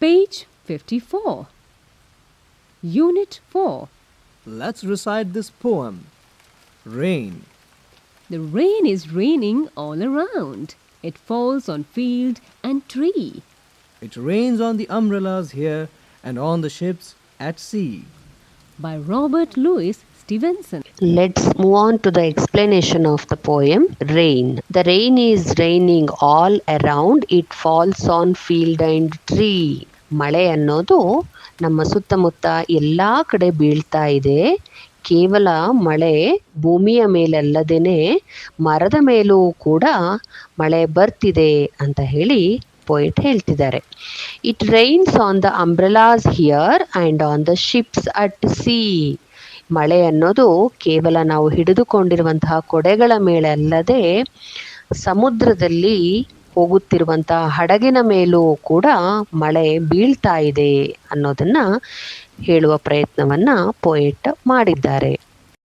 Page 54. Unit 4. Let's recite this poem. Rain. The rain is raining all around. It falls on field and tree. It rains on the umbrellas here and on the ships at sea. By Robert Louis Stevenson. Let's move on to the explanation of the poem Rain. The rain is raining all around. It falls on field and tree. ಮಳೆ ಅನ್ನೋದು ನಮ್ಮ ಸುತ್ತಮುತ್ತ ಎಲ್ಲ ಕಡೆ ಬೀಳ್ತಾ ಇದೆ. ಕೇವಲ ಮಳೆ ಭೂಮಿಯ ಮೇಲಲ್ಲದೇನೆ ಮರದ ಮೇಲೂ ಕೂಡ ಮಳೆ ಬರ್ತಿದೆ ಅಂತ ಹೇಳಿ ಪೋಯೆಟ್ ಹೇಳ್ತಿದ್ದಾರೆ. It rains on the umbrellas here and on the ships at sea. ಮಳೆ ಅನ್ನೋದು ಕೇವಲ ನಾವು ಹಿಡಿದುಕೊಂಡಿರುವಂತಹ ಕೊಡೆಗಳ ಮೇಲೆ ಅಲ್ಲದೆ ಸಮುದ್ರದಲ್ಲಿ ಹೋಗುತ್ತಿರುವಂತಹ ಹಡಗಿನ ಮೇಲೂ ಕೂಡ ಮಳೆ ಬೀಳ್ತಾ ಇದೆ ಅನ್ನೋದನ್ನ ಹೇಳುವ ಪ್ರಯತ್ನವನ್ನ ಪೋಯೆಟ್ ಮಾಡಿದ್ದಾರೆ.